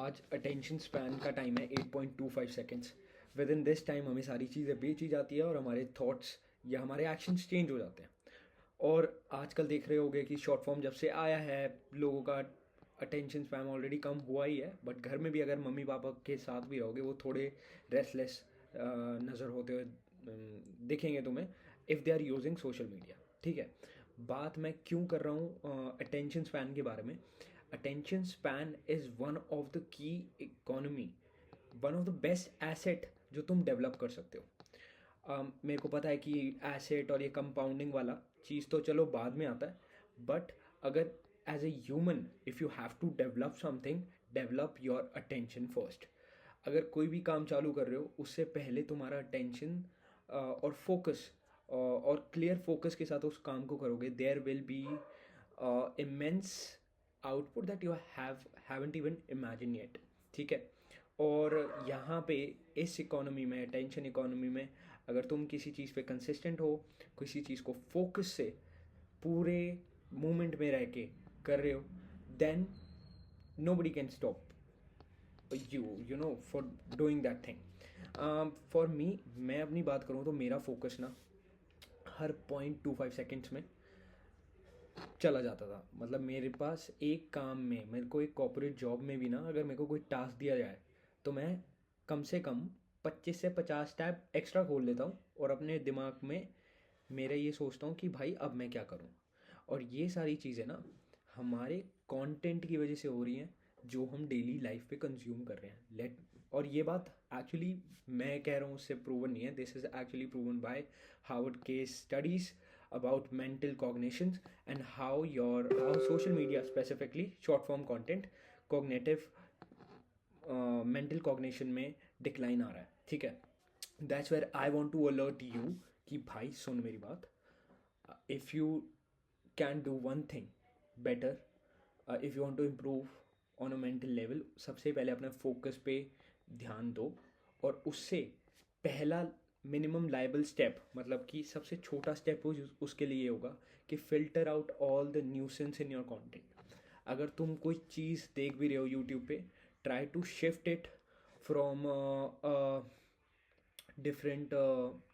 आज attention span का time है 8.25 seconds. With in this time हमें सारी चीज़ें बेची जाती है और हमारे थॉट्स या हमारे एक्शंस चेंज हो जाते हैं। और आजकल देख रहे होगे कि शॉर्ट फॉर्म जब से आया है लोगों का अटेंशन स्पैन ऑलरेडी कम हुआ ही है, बट घर में भी अगर मम्मी पापा के साथ भी रहोगे वो थोड़े रेस्टलेस नज़र होते हुए दिखेंगे तुम्हें if they are using social media. ठीक है, बात मैं क्यों कर रहा हूँ अटेंशन स्पैन के बारे में। Attention span is one of the key economy, one of the best asset जो तुम डेवलप कर सकते हो। मेरे को पता है कि एसेट और ये कंपाउंडिंग वाला चीज़ तो चलो बाद में आता है, बट अगर as a human if you have to develop something, develop your attention first. अगर कोई भी काम चालू कर रहे हो उससे पहले तुम्हारा अटेंशन और फोकस और क्लियर फोकस के साथ उस काम को करोगे, there will be immense output that you haven't even imagine yet. ठीक है, और यहाँ पे इस इकोनॉमी में, अटेंशन इकोनॉमी में, अगर तुम किसी चीज़ पे कंसिस्टेंट हो, किसी चीज़ को फोकस से पूरे मोमेंट में रह के कर रहे हो, then nobody can stop you know for doing that thing. For me, मैं अपनी बात करूँ तो मेरा फोकस ना हर 0.25 सेकेंड्स में चला जाता था। मतलब मेरे पास एक काम में, मेरे को एक कॉर्पोरेट जॉब में भी ना अगर मेरे को कोई टास्क दिया जाए तो मैं कम से कम 25 से 50 टैब एक्स्ट्रा खोल लेता हूँ और अपने दिमाग में मेरा ये सोचता हूँ कि भाई अब मैं क्या करूँ। और ये सारी चीज़ें ना हमारे कंटेंट की वजह से हो रही हैं जो हम डेली लाइफ पे कंज्यूम कर रहे हैं। और ये बात एक्चुअली मैं कह रहा हूँ उससे प्रूवन नहीं है, this is actually proven by Harvard case studies about mental cognitions and how social media, specifically short form content, cognitive mental cognition में decline आ रहा है। ठीक है, that's where I want to alert you कि भाई सुन मेरी बात, if you can do one thing better, if you want to improve on a mental level, सबसे पहले अपने फोकस पे ध्यान दो। और उससे पहला मिनिमम लाइबल स्टेप, मतलब कि सबसे छोटा स्टेप उसके लिए होगा कि filter out all the nuisance in your content. अगर तुम कोई चीज़ देख भी रहे हो यूट्यूब पे, try to shift it from different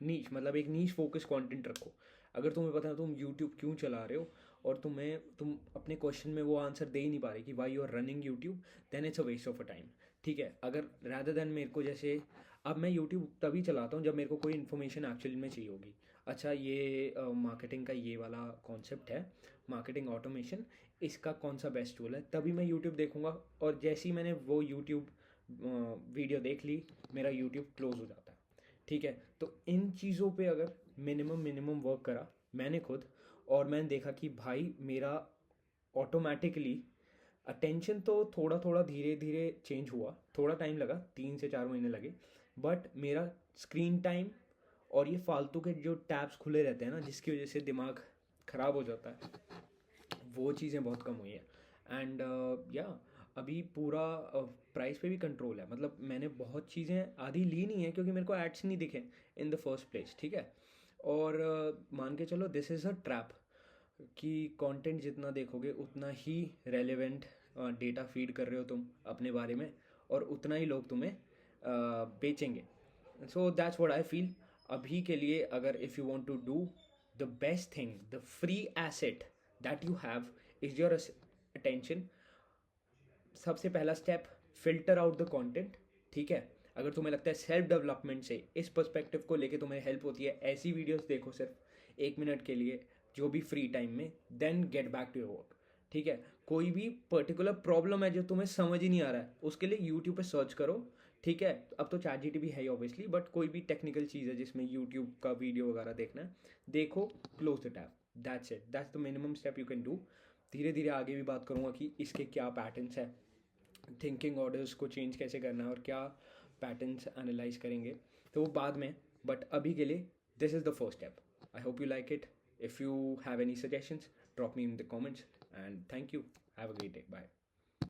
niche, मतलब एक नीच फोकस कंटेंट रखो। अगर तुम्हें पता है तुम यूट्यूब क्यों चला रहे हो और तुम अपने क्वेश्चन में वो आंसर दे ही नहीं पा रहे कि why you are running YouTube, then it's a waste of a time. ठीक है, अगर रैदर देन मेरे को, जैसे अब मैं यूट्यूब तभी चलाता हूँ जब मेरे को कोई इन्फॉर्मेशन एक्चुअली में चाहिए होगी। अच्छा, ये मार्केटिंग का ये वाला कॉन्सेप्ट है, मार्केटिंग ऑटोमेशन, इसका कौन सा बेस्ट टूल है, तभी मैं यूट्यूब देखूँगा। और जैसे ही मैंने वो यूट्यूब वीडियो देख ली, मेरा यूट्यूब क्लोज हो जाता है। ठीक है, तो इन चीज़ों पे अगर मिनिमम वर्क करा मैंने खुद, और मैंने देखा कि भाई मेरा ऑटोमेटिकली अटेंशन तो थोड़ा थोड़ा धीरे धीरे चेंज हुआ, थोड़ा टाइम लगा, 3 से 4 महीने लगे, बट मेरा स्क्रीन टाइम और ये फालतू के जो टैब्स खुले रहते हैं ना जिसकी वजह से दिमाग ख़राब हो जाता है, वो चीज़ें बहुत कम हुई हैं। एंड या अभी पूरा प्राइस पे भी कंट्रोल है। मतलब मैंने बहुत चीज़ें आधी ली नहीं है क्योंकि मेरे को एड्स नहीं दिखे इन द फर्स्ट प्लेस। ठीक है, और मान के चलो दिस इज़ अ ट्रैप कि कंटेंट जितना देखोगे उतना ही रेलेवेंट डेटा फीड कर रहे हो तुम अपने बारे में, और उतना ही लोग तुम्हें बेचेंगे। So that's what I feel. अभी के लिए अगर if you want to do the best thing, the free asset that you have is your attention, सबसे पहला step filter out the content. ठीक है, अगर तुम्हें लगता है सेल्फ डेवलपमेंट से इस पर्सपेक्टिव को लेके तुम्हें हेल्प होती है, ऐसी वीडियोस देखो सिर्फ 1 मिनट के लिए जो भी फ्री टाइम में, then get back to your work. ठीक है, कोई भी पर्टिकुलर प्रॉब्लम है जो तुम्हें समझ ही नहीं आ रहा है, उसके लिए यूट्यूब पे सर्च करो। ठीक है, अब तो चैट जीटीपी है ही ऑब्वियसली, बट कोई भी टेक्निकल चीज़ है जिसमें यूट्यूब का वीडियो वगैरह देखना है, देखो, close the tab, that's it, that's the minimum step you can do. धीरे धीरे आगे भी बात करूँगा कि इसके क्या पैटर्न्स है, थिंकिंग ऑर्डर्स को चेंज कैसे करना है और क्या पैटर्न्स एनालाइज करेंगे, तो वो बाद में। बट अभी के लिए this is the first step. I hope you like it. If you have any suggestions, drop me in the comments, and thank you, have a great day, bye.